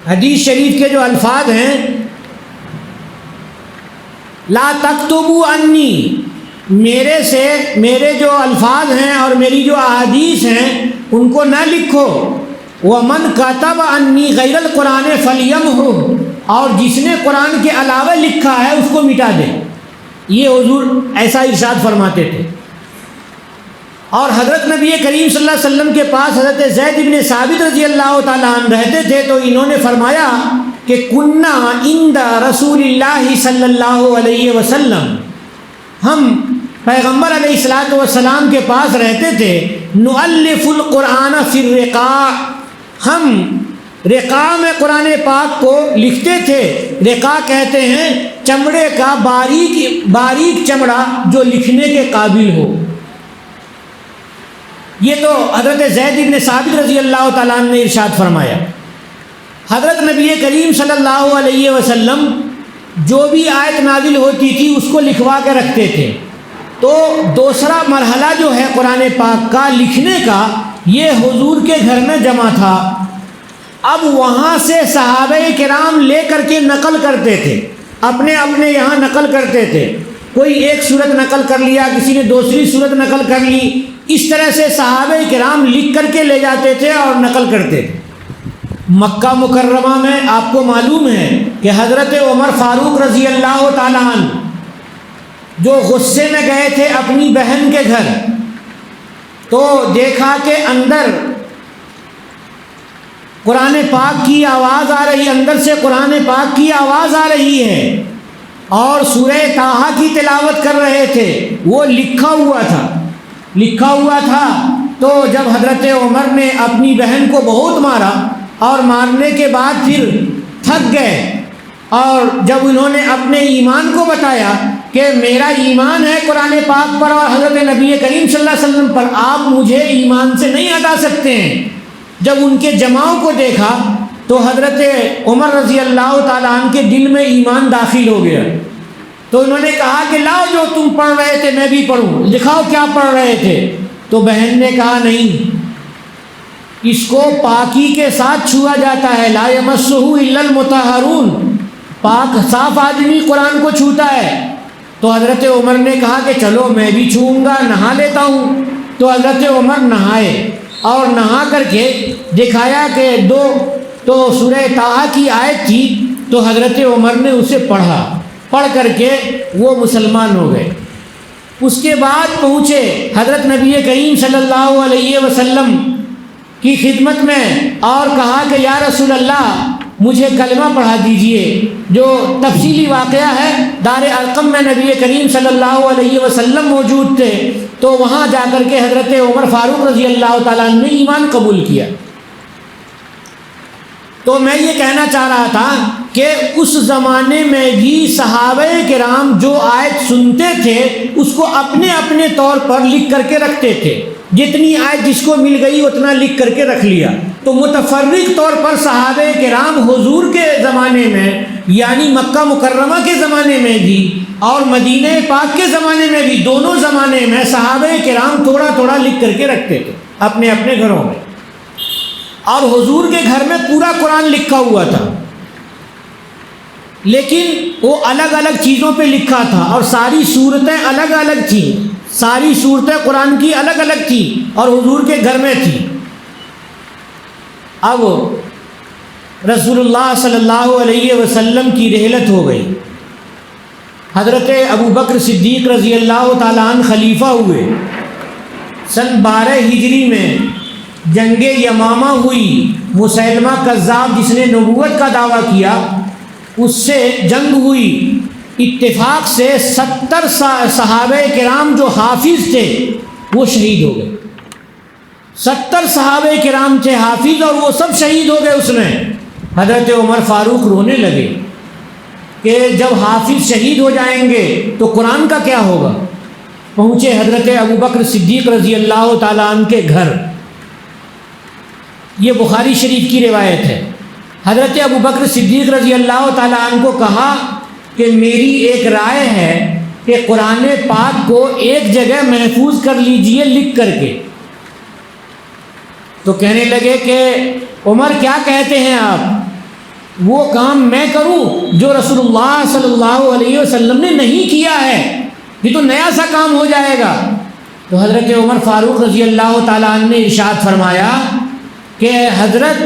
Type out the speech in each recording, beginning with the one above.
حدیث شریف کے جو الفاظ ہیں، لا تکتبوا انی، میرے جو الفاظ ہیں اور میری جو احادیث ہیں ان کو نہ لکھو، ومن کتب انی غیر القرآن فلیمحہ، اور جس نے قرآن کے علاوہ لکھا ہے اس کو مٹا دے۔ یہ حضور ایسا ارشاد فرماتے تھے۔ اور حضرت نبی کریم صلی اللہ علیہ وسلم کے پاس حضرت زید بن ثابت رضی اللہ تعالیٰ عنہ رہتے تھے، تو انہوں نے فرمایا کہ کنا عند رسول اللہ صلی اللہ علیہ وسلم، ہم پیغمبر علیہ الصلاۃ والسلام کے پاس رہتے تھے، نؤلف القرآن فی الرقاع، ہم رقاع میں قرآن پاک کو لکھتے تھے۔ رقاع کہتے ہیں چمڑے کا باریک چمڑا جو لکھنے کے قابل ہو۔ یہ تو حضرت زید بن ثابت رضی اللہ تعالیٰ عنہ نے ارشاد فرمایا۔ حضرت نبی کریم صلی اللہ علیہ وسلم جو بھی آیت نازل ہوتی تھی اس کو لکھوا کے رکھتے تھے۔ تو دوسرا مرحلہ جو ہے قرآن پاک کا لکھنے کا، یہ حضور کے گھر میں جمع تھا۔ اب وہاں سے صحابہ کرام لے کر کے نقل کرتے تھے، اپنے یہاں نقل کرتے تھے۔ کوئی ایک صورت نقل کر لیا، کسی نے دوسری صورت نقل کر لی، اس طرح سے صحابہ کرام لکھ کر کے لے جاتے تھے اور نقل کرتے تھے۔ مکہ مکرمہ میں آپ کو معلوم ہے کہ حضرت عمر فاروق رضی اللہ تعالیٰ عنہ جو غصے میں گئے تھے اپنی بہن کے گھر، تو دیکھا کہ اندر قرآن پاک کی آواز آ رہی، اندر سے قرآن پاک کی آواز آ رہی ہے اور سورہ طٰہٰ کی تلاوت کر رہے تھے۔ وہ لکھا ہوا تھا۔ تو جب حضرت عمر نے اپنی بہن کو بہت مارا اور مارنے کے بعد پھر تھک گئے، اور جب انہوں نے اپنے ایمان کو بتایا کہ میرا ایمان ہے قرآن پاک پر اور حضرت نبی کریم صلی اللہ علیہ وسلم پر، آپ مجھے ایمان سے نہیں ہٹا سکتے ہیں، جب ان کے جماؤں کو دیکھا تو حضرت عمر رضی اللہ تعالیٰ عنہ کے دل میں ایمان داخل ہو گیا۔ تو انہوں نے کہا کہ لاؤ جو تم پڑھ رہے تھے میں بھی پڑھوں، دکھاؤ کیا پڑھ رہے تھے۔ تو بہن نے کہا نہیں، اس کو پاکی کے ساتھ چھوا جاتا ہے، لا یمسہ الا المطہرون، پاک صاف آدمی قرآن کو چھوتا ہے۔ تو حضرت عمر نے کہا کہ چلو میں بھی چھوؤں گا، نہا لیتا ہوں۔ تو حضرت عمر نہائے اور نہا کر کے دکھایا کہ تو سورہ طٰہٰ کی آیت تھی، تو حضرت عمر نے اسے پڑھ کر کے وہ مسلمان ہو گئے۔ اس کے بعد پہنچے حضرت نبی کریم صلی اللہ علیہ وسلم کی خدمت میں اور کہا کہ یا رسول اللہ مجھے کلمہ پڑھا دیجئے۔ جو تفصیلی واقعہ ہے، دار ارقم میں نبی کریم صلی اللہ علیہ وسلم موجود تھے، تو وہاں جا کر کے حضرت عمر فاروق رضی اللہ تعالیٰ عنہ نے ایمان قبول کیا۔ تو میں یہ کہنا چاہ رہا تھا کہ اس زمانے میں بھی صحابہ کرام جو آیت سنتے تھے اس کو اپنے طور پر لکھ کر کے رکھتے تھے، جتنی آیت جس کو مل گئی اتنا لکھ کر کے رکھ لیا۔ تو متفرق طور پر صحابہ کرام حضور کے زمانے میں، یعنی مکہ مکرمہ کے زمانے میں بھی اور مدینہ پاک کے زمانے میں بھی، دونوں زمانے میں صحابہ کرام تھوڑا تھوڑا لکھ کر کے رکھتے تھے اپنے گھروں میں، اور حضور کے گھر میں پورا قرآن لکھا ہوا تھا، لیکن وہ الگ الگ چیزوں پہ لکھا تھا اور ساری صورتیں الگ الگ تھیں، ساری صورتیں قرآن کی الگ الگ تھیں اور حضور کے گھر میں تھیں۔ اب رسول اللہ صلی اللہ علیہ وسلم کی رحلت ہو گئی، حضرت ابو بکر صدیق رضی اللہ تعالیٰ عنہ خلیفہ ہوئے۔ سن 12 ہجری میں جنگ یمامہ ہوئی، مسیلمہ کذاب جس نے نبوت کا دعویٰ کیا اس سے جنگ ہوئی، اتفاق سے 70 صحابہ کرام جو حافظ تھے وہ شہید ہو گئے۔ 70 صحابہ کرام تھے حافظ اور وہ سب شہید ہو گئے اس میں۔ حضرت عمر فاروق رونے لگے کہ جب حافظ شہید ہو جائیں گے تو قرآن کا کیا ہوگا۔ پہنچے حضرت ابو بکر صدیق رضی اللہ تعالیٰ عنہ کے گھر، یہ بخاری شریف کی روایت ہے۔ حضرت ابو بکر صدیق رضی اللہ تعالیٰ عنہ کو کہا کہ میری ایک رائے ہے کہ قرآن پاک کو ایک جگہ محفوظ کر لیجئے لکھ کر کے۔ تو کہنے لگے کہ عمر کیا کہتے ہیں آپ؟ وہ کام میں کروں جو رسول اللہ صلی اللہ علیہ وسلم نے نہیں کیا ہے، یہ تو نیا سا کام ہو جائے گا۔ تو حضرت عمر فاروق رضی اللہ تعالیٰ عنہ نے ارشاد فرمایا کہ حضرت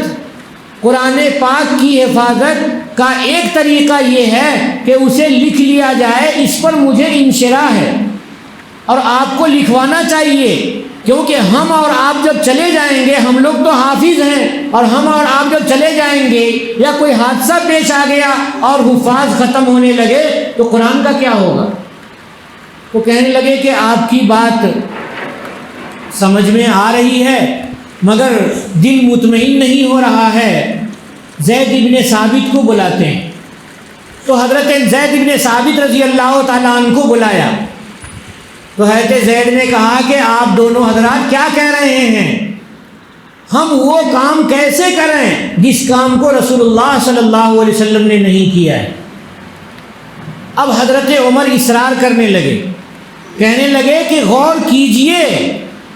قرآن پاک کی حفاظت کا ایک طریقہ یہ ہے کہ اسے لکھ لیا جائے، اس پر مجھے انشراح ہے اور آپ کو لکھوانا چاہیے، کیونکہ ہم اور آپ جب چلے جائیں گے، ہم لوگ تو حافظ ہیں، اور ہم اور آپ جب چلے جائیں گے یا کوئی حادثہ پیش آ گیا اور حفاظ ختم ہونے لگے تو قرآن کا کیا ہوگا؟ تو کہنے لگے کہ آپ کی بات سمجھ میں آ رہی ہے مگر دل مطمئن نہیں ہو رہا ہے، زید ابن ثابت کو بلاتے ہیں۔ تو حضرت زید ابن ثابت رضی اللہ تعالیٰ عنہ کو بلایا تو حضرت زید نے کہا کہ آپ دونوں حضرات کیا کہہ رہے ہیں، ہم وہ کام کیسے کریں جس کام کو رسول اللہ صلی اللہ علیہ وسلم نے نہیں کیا ہے؟ اب حضرت عمر اصرار کرنے لگے، کہنے لگے کہ غور کیجئے،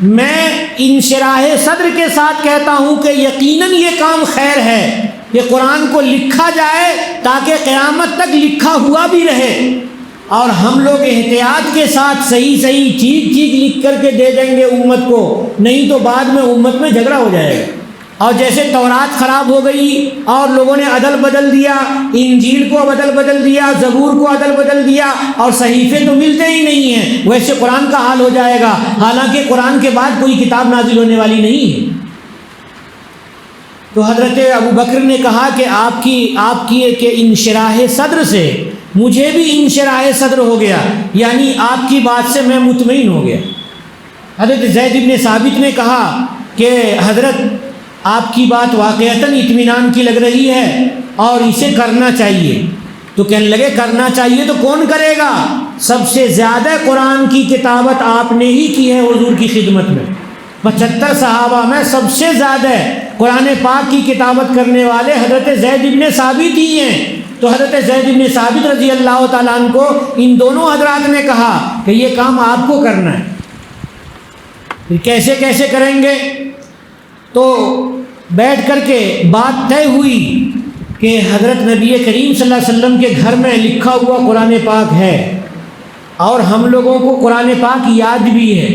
میں انشراح صدر کے ساتھ کہتا ہوں کہ یقیناً یہ کام خیر ہے کہ قرآن کو لکھا جائے تاکہ قیامت تک لکھا ہوا بھی رہے، اور ہم لوگ احتیاط کے ساتھ صحیح ٹھیک لکھ کر کے دے دیں گے امت کو، نہیں تو بعد میں امت میں جھگڑا ہو جائے گا۔ اور جیسے تورات خراب ہو گئی اور لوگوں نے عدل بدل دیا، انجیل کو عدل بدل دیا، زبور کو عدل بدل دیا اور صحیفے تو ملتے ہی نہیں ہیں، ویسے قرآن کا حال ہو جائے گا، حالانکہ قرآن کے بعد کوئی کتاب نازل ہونے والی نہیں ہے۔ تو حضرت ابو بکر نے کہا کہ آپ کی کہ انشراح صدر سے مجھے بھی انشراح صدر ہو گیا، یعنی آپ کی بات سے میں مطمئن ہو گیا۔ حضرت زید بن ثابت نے کہا کہ حضرت آپ کی بات واقعتاً اطمینان کی لگ رہی ہے اور اسے کرنا چاہیے۔ تو کہنے لگے کرنا چاہیے تو کون کرے گا؟ سب سے زیادہ قرآن کی کتابت آپ نے ہی کی ہے حضور کی خدمت میں، 75 صحابہ میں سب سے زیادہ قرآن پاک کی کتابت کرنے والے حضرت زید بن ثابت ہی ہیں۔ تو حضرت زید بن ثابت رضی اللہ تعالیٰ عنہ کو ان دونوں حضرات نے کہا کہ یہ کام آپ کو کرنا ہے۔ پھر کیسے کریں گے؟ تو بیٹھ کر کے بات طے ہوئی کہ حضرت نبی کریم صلی اللہ علیہ وسلم کے گھر میں لکھا ہوا قرآن پاک ہے اور ہم لوگوں کو قرآن پاک یاد بھی ہے،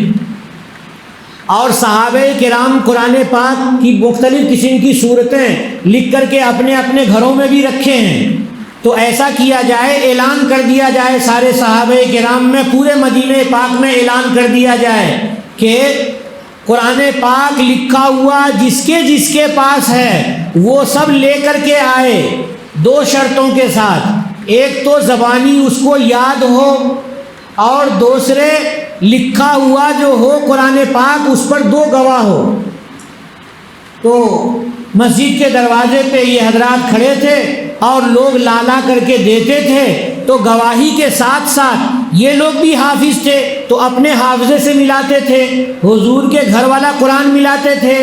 اور صحابہ کرام قرآن پاک کی مختلف قسم کی صورتیں لکھ کر کے اپنے اپنے گھروں میں بھی رکھے ہیں۔ تو ایسا کیا جائے، اعلان کر دیا جائے سارے صحابہ کرام میں، پورے مدینہ پاک میں اعلان کر دیا جائے کہ قرآن پاک لکھا ہوا جس کے پاس ہے وہ سب لے کر کے آئے، 2 شرطوں کے ساتھ، ایک تو زبانی اس کو یاد ہو اور دوسرے لکھا ہوا جو ہو قرآن پاک اس پر 2 گواہ ہو۔ تو مسجد کے دروازے پہ یہ حضرات کھڑے تھے اور لوگ لا کر کے دیتے تھے، تو گواہی کے ساتھ ساتھ یہ لوگ بھی حافظ تھے تو اپنے حافظے سے ملاتے تھے، حضور کے گھر والا قرآن ملاتے تھے،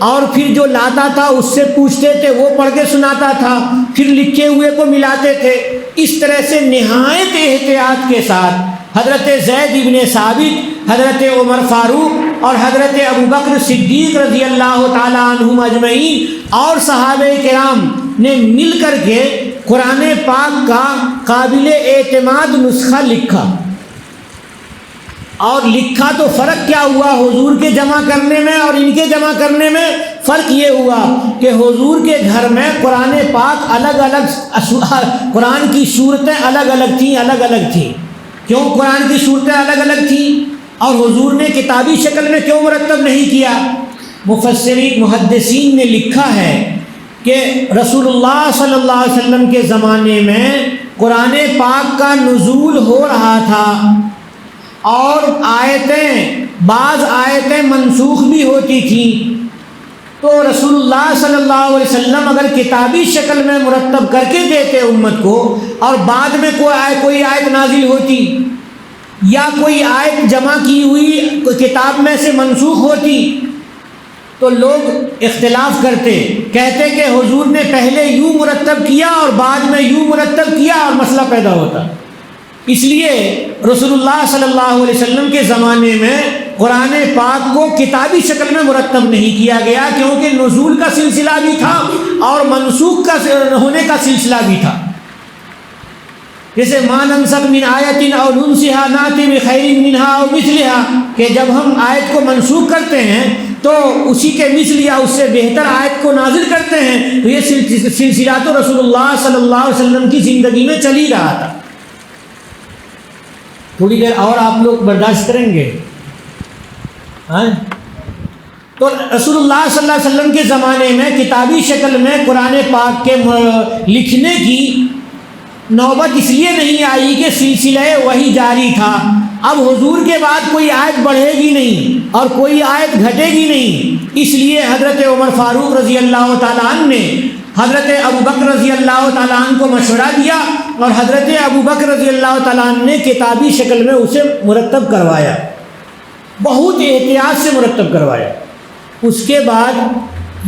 اور پھر جو لاتا تھا اس سے پوچھتے تھے، وہ پڑھ کے سناتا تھا، پھر لکھے ہوئے کو ملاتے تھے۔ اس طرح سے نہایت احتیاط کے ساتھ حضرت زید بن ثابت، حضرت عمر فاروق اور حضرت ابو بکر صدیق رضی اللہ تعالی عنہم اجمعین اور صحابہ کرام نے مل کر کے قرآن پاک کا قابل اعتماد نسخہ لکھا۔ اور لکھا تو فرق کیا ہوا حضور کے جمع کرنے میں اور ان کے جمع کرنے میں؟ فرق یہ ہوا کہ حضور کے گھر میں قرآن پاک الگ الگ، قرآن کی صورتیں الگ الگ تھیں۔ کیوں قرآن کی صورتیں الگ الگ تھیں اور حضور نے کتابی شکل میں کیوں مرتب نہیں کیا؟ مفسرین محدثین نے لکھا ہے کہ رسول اللہ صلی اللہ علیہ وسلم کے زمانے میں قرآن پاک کا نزول ہو رہا تھا اور بعض آیتیں منسوخ بھی ہوتی تھیں، تو رسول اللہ صلی اللہ علیہ وسلم اگر کتابی شکل میں مرتب کر کے دیتے امت کو اور بعد میں کوئی آیت نازل ہوتی یا کوئی آیت جمع کی ہوئی کتاب میں سے منسوخ ہوتی تو لوگ اختلاف کرتے، کہتے کہ حضور نے پہلے یوں مرتب کیا اور بعد میں یوں مرتب کیا اور مسئلہ پیدا ہوتا۔ اس لیے رسول اللہ صلی اللہ علیہ وسلم کے زمانے میں قرآن پاک کو کتابی شکل میں مرتب نہیں کیا گیا، کیونکہ نزول کا سلسلہ بھی تھا اور منسوخ کا ہونے کا سلسلہ بھی تھا. جیسے ما ننسخ من آیت او ننسها ناتی بخیر منها او مثلها، کہ جب ہم آیت کو منسوخ کرتے ہیں تو اسی کے مثل یا اس سے بہتر آیت کو نازل کرتے ہیں. تو یہ سلسلہ تو رسول اللہ صلی اللہ علیہ وسلم کی زندگی میں چل ہی رہا تھا. تھوڑی دیر اور آپ لوگ برداشت کریں گے؟ تو رسول اللہ صلی اللہ علیہ وسلم کے زمانے میں کتابی شکل میں قرآن پاک کے لکھنے کی نوبت اس لیے نہیں آئی کہ سلسلہ وہی جاری تھا. اب حضور کے بعد کوئی آیت بڑھے گی نہیں اور کوئی آیت گھٹے گی نہیں، اس لیے حضرت عمر فاروق رضی اللہ تعالیٰ عنہ نے حضرت ابو بکر رضی اللہ تعالیٰ عنہ کو مشورہ دیا اور حضرت ابو بکر رضی اللہ تعالیٰ عنہ نے کتابی شکل میں اسے مرتب کروایا، بہت احتیاط سے مرتب کروایا. اس کے بعد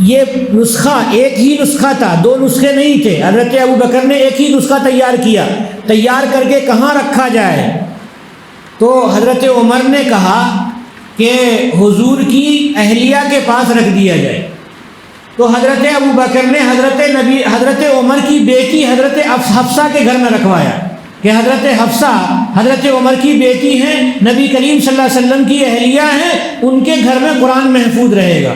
یہ نسخہ ایک ہی نسخہ تھا، دو نسخے نہیں تھے. حضرت ابو بکر نے ایک ہی نسخہ تیار کر کے کہاں رکھا جائے؟ تو حضرت عمر نے کہا کہ حضور کی اہلیہ کے پاس رکھ دیا جائے. تو حضرت ابو بکر نے حضرت عمر کی بیٹی حضرت حفصہ کے گھر میں رکھوایا کہ حضرت حفصہ حضرت عمر کی بیٹی ہیں، نبی کریم صلی اللہ علیہ وسلم کی اہلیہ ہیں، ان کے گھر میں قرآن محفوظ رہے گا.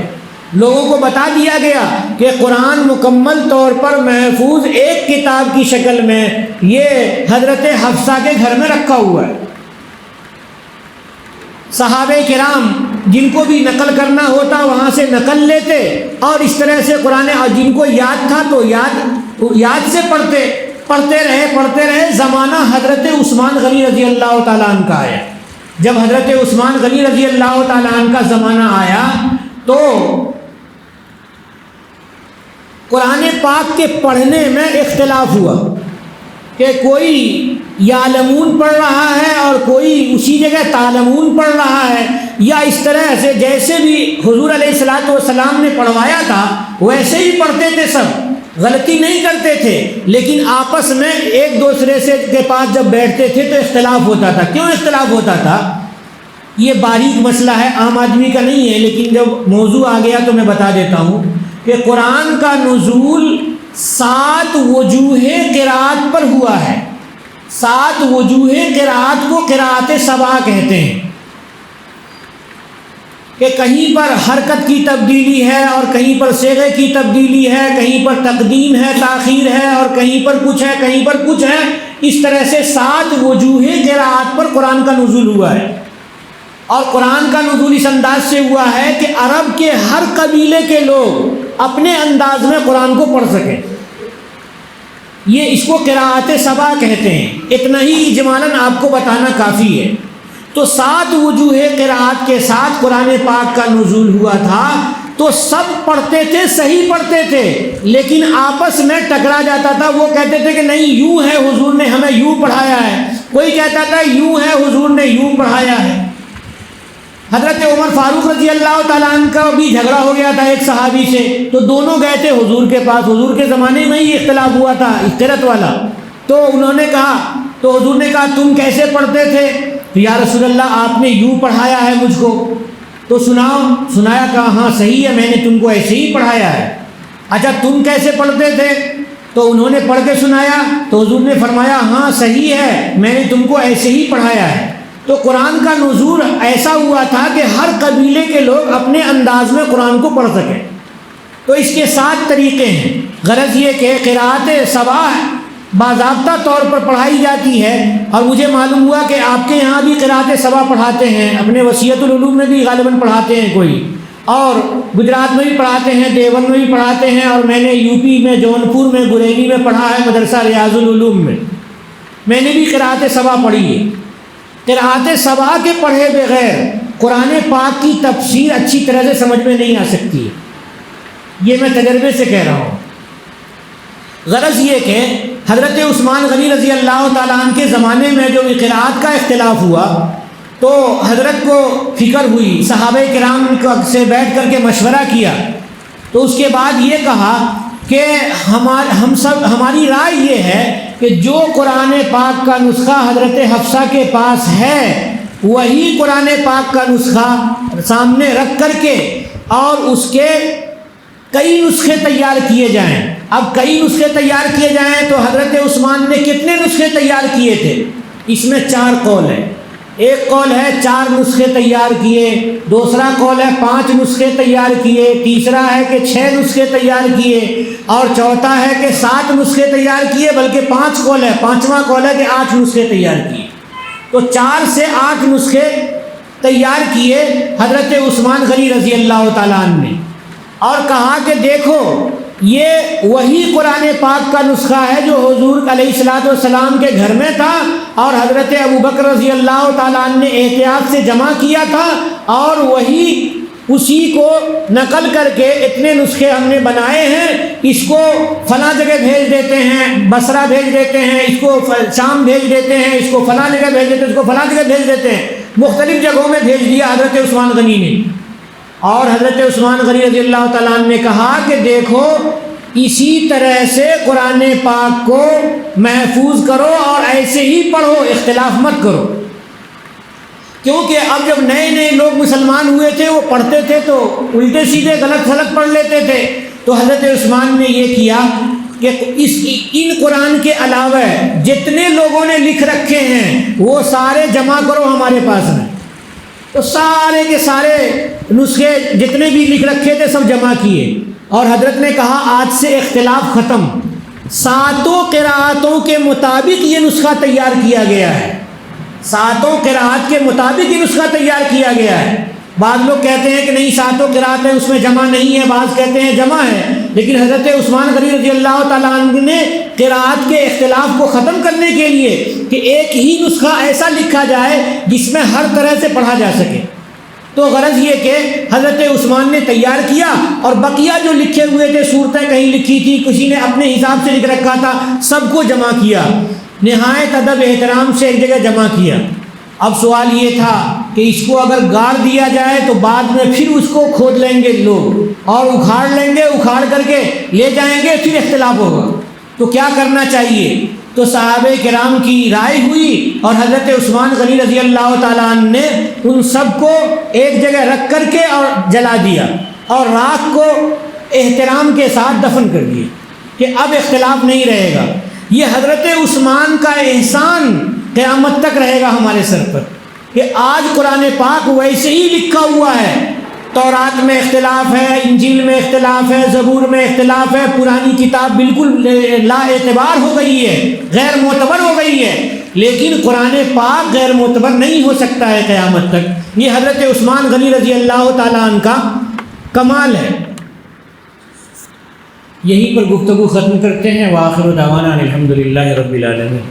لوگوں کو بتا دیا گیا کہ قرآن مکمل طور پر محفوظ ایک کتاب کی شکل میں یہ حضرت حفصہ کے گھر میں رکھا ہوا ہے. صحابہ کرام جن کو بھی نقل کرنا ہوتا وہاں سے نقل لیتے اور اس طرح سے قرآن، اور جن کو یاد تھا تو یاد سے پڑھتے رہے. زمانہ حضرت عثمان غنی رضی اللہ تعالیٰ عنہ کا آیا. جب حضرت عثمان غنی رضی اللہ تعالیٰ عنہ کا زمانہ آیا تو قرآن پاک کے پڑھنے میں اختلاف ہوا کہ کوئی یعلمون پڑھ رہا ہے اور کوئی اسی جگہ تعلمون پڑھ رہا ہے، یا اس طرح سے جیسے بھی حضور علیہ الصلوۃ والسلام نے پڑھوایا تھا ویسے ہی پڑھتے تھے، سب غلطی نہیں کرتے تھے، لیکن آپس میں ایک دوسرے سے کے پاس جب بیٹھتے تھے تو اختلاف ہوتا تھا. کیوں اختلاف ہوتا تھا؟ یہ باریک مسئلہ ہے، عام آدمی کا نہیں ہے، لیکن جب موضوع آ گیا تو میں بتا دیتا ہوں کہ قرآن کا نزول 7 وجوہ قرات پر ہوا ہے. 7 وجوہ قرات کو قرات سبع کہتے ہیں کہ کہیں پر حرکت کی تبدیلی ہے اور کہیں پر صیغے کی تبدیلی ہے، کہیں پر تقدیم ہے، تاخیر ہے، اور کہیں پر کچھ ہے، کہیں پر کچھ ہے. اس طرح سے 7 وجوہ قرات پر قرآن کا نزول ہوا ہے. اور قرآن کا نزول اس انداز سے ہوا ہے کہ عرب کے ہر قبیلے کے لوگ اپنے انداز میں قرآن کو پڑھ سکیں. یہ اس کو قراءت سبع کہتے ہیں. اتنا ہی اجمالاً آپ کو بتانا کافی ہے. تو 7 وجوہ قراءت کے ساتھ قرآن پاک کا نزول ہوا تھا. تو سب پڑھتے تھے، صحیح پڑھتے تھے، لیکن آپس میں ٹکرا جاتا تھا. وہ کہتے تھے کہ نہیں یوں ہے، حضور نے ہمیں یوں پڑھایا ہے. کوئی کہتا تھا یوں ہے، حضور نے یوں پڑھایا ہے. حضرت عمر فاروق رضی اللہ تعالیٰ عنہ کا بھی جھگڑا ہو گیا تھا ایک صحابی سے. تو دونوں گئے تھے حضور کے پاس. حضور کے زمانے میں ہی اختلاف ہوا تھا اختلاط والا. تو انہوں نے کہا، تو حضور نے کہا تم کیسے پڑھتے تھے؟ تو یا رسول اللہ آپ نے یوں پڑھایا ہے مجھ کو. تو سنایا، کہا ہاں صحیح ہے، میں نے تم کو ایسے ہی پڑھایا ہے. اچھا تم کیسے پڑھتے تھے؟ تو انہوں نے پڑھ کے سنایا. تو حضور نے فرمایا ہاں صحیح ہے، میں نے تم کو ایسے ہی پڑھایا ہے. تو قرآن کا نزول ایسا ہوا تھا کہ ہر قبیلے کے لوگ اپنے انداز میں قرآن کو پڑھ سکیں. تو اس کے 7 طریقے ہیں. غرض یہ کہ قراءت سبع باضابطہ طور پر پڑھائی جاتی ہے. اور مجھے معلوم ہوا کہ آپ کے یہاں بھی قراءت سبع پڑھاتے ہیں، اپنے وسیعت العلوم میں بھی غالباً پڑھاتے ہیں کوئی، اور گجرات میں بھی پڑھاتے ہیں، دیوبند میں بھی پڑھاتے ہیں، اور میں نے یو پی میں جونپور میں گریلی میں پڑھا ہے مدرسہ ریاض العلوم میں. میں نے بھی قراءت سبع پڑھی ہے. قراءت سبع کے پڑھے بغیر قرآن پاک کی تفسیر اچھی طرح سے سمجھ میں نہیں آ سکتی. یہ میں تجربے سے کہہ رہا ہوں. غرض یہ کہ حضرت عثمان غنی رضی اللہ تعالیٰ عنہ کے زمانے میں جو قراءت کا اختلاف ہوا تو حضرت کو فکر ہوئی، صحابہ کرام سے بیٹھ کر کے مشورہ کیا. تو اس کے بعد یہ کہا کہ ہماری رائے یہ ہے کہ جو قرآن پاک کا نسخہ حضرت حفصہ کے پاس ہے وہی قرآن پاک کا نسخہ سامنے رکھ کر کے اور اس کے کئی نسخے تیار کیے جائیں. اب کئی نسخے تیار کیے جائیں تو حضرت عثمان نے کتنے نسخے تیار کیے تھے؟ اس میں 4 قول ہیں. ایک قول ہے 4 نسخے تیار کیے، دوسرا قول ہے 5 نسخے تیار کیے، تیسرا ہے کہ 6 نسخے تیار کیے، اور چوتھا ہے کہ 7 نسخے تیار کیے، بلکہ 5 قول ہے، 5واں قول ہے کہ 8 نسخے تیار کیے. تو 4 سے 8 نسخے تیار کیے حضرت عثمان غنی رضی اللہ تعالیٰ عنہ نے، اور کہا کہ دیکھو یہ وہی قرآن پاک کا نسخہ ہے جو حضور علیہ الصلوۃ والسلام کے گھر میں تھا، اور حضرت ابوبکر رضی اللہ تعالیٰ عنہ نے احتیاط سے جمع کیا تھا، اور وہی اسی کو نقل کر کے اتنے نسخے ہم نے بنائے ہیں. اس کو فلاں جگہ بھیج دیتے ہیں، بصرہ بھیج دیتے ہیں، اس کو شام بھیج دیتے ہیں، اس کو فلاں جگہ بھیج دیتے ہیں، اس کو فلاں جگہ بھیج دیتے ہیں. مختلف جگہوں میں بھیج دیا حضرت عثمان غنی نے. اور حضرت عثمان غنی رضی اللہ تعالیٰ عنہ نے کہا کہ دیکھو اسی طرح سے قرآن پاک کو محفوظ کرو اور ایسے ہی پڑھو، اختلاف مت کرو. کیونکہ اب جب نئے نئے لوگ مسلمان ہوئے تھے وہ پڑھتے تھے تو الٹے سیدھے غلط سلط پڑھ لیتے تھے. تو حضرت عثمان نے یہ کیا کہ ان قرآن کے علاوہ جتنے لوگوں نے لکھ رکھے ہیں وہ سارے جمع کرو ہمارے پاس میں. تو سارے کے سارے نسخے جتنے بھی لکھ رکھے تھے سب جمع کیے، اور حضرت نے کہا آج سے اختلاف ختم، 7 قراءتوں کے مطابق یہ نسخہ تیار کیا گیا ہے، 7 قراءت کے مطابق یہ نسخہ تیار کیا گیا ہے. بعض لوگ کہتے ہیں کہ نہیں 7 قراءت ہیں اس میں جمع نہیں ہے، بعض کہتے ہیں جمع ہے، لیکن حضرت عثمان غنی رضی اللہ تعالیٰ عنہ نے قراءت کے اختلاف کو ختم کرنے کے لیے کہ ایک ہی نسخہ ایسا لکھا جائے جس میں ہر طرح سے پڑھا جا سکے. تو غرض یہ کہ حضرت عثمان نے تیار کیا، اور بقیہ جو لکھے ہوئے تھے صورتیں کہیں لکھی تھی، کسی نے اپنے حساب سے لکھ رکھا تھا، سب کو جمع کیا، نہایت ادب احترام سے ایک جگہ جمع کیا. اب سوال یہ تھا کہ اس کو اگر گاڑ دیا جائے تو بعد میں پھر اس کو کھود لیں گے لوگ اور اکھاڑ لیں گے، اکھاڑ کر کے لے جائیں گے، پھر اختلاف ہوگا. تو کیا کرنا چاہیے؟ تو صحابہ کرام کی رائے ہوئی، اور حضرت عثمان غنی رضی اللہ تعالیٰ عنہ نے ان سب کو ایک جگہ رکھ کر کے اور جلا دیا، اور راکھ کو احترام کے ساتھ دفن کر دیا کہ اب اختلاف نہیں رہے گا. یہ حضرت عثمان کا احسان قیامت تک رہے گا ہمارے سر پر کہ آج قرآن پاک ویسے ہی لکھا ہوا ہے. تورات میں اختلاف ہے، انجیل میں اختلاف ہے، زبور میں اختلاف ہے، پرانی کتاب بالکل لا اعتبار ہو گئی ہے، غیر معتبر ہو گئی ہے، لیکن قرآن پاک غیر معتبر نہیں ہو سکتا ہے قیامت تک. یہ حضرت عثمان غنی رضی اللہ تعالیٰ عنہ کا کمال ہے. یہیں پر گفتگو ختم کرتے ہیں. وآخر دعوانا الحمدللہ رب العالمین.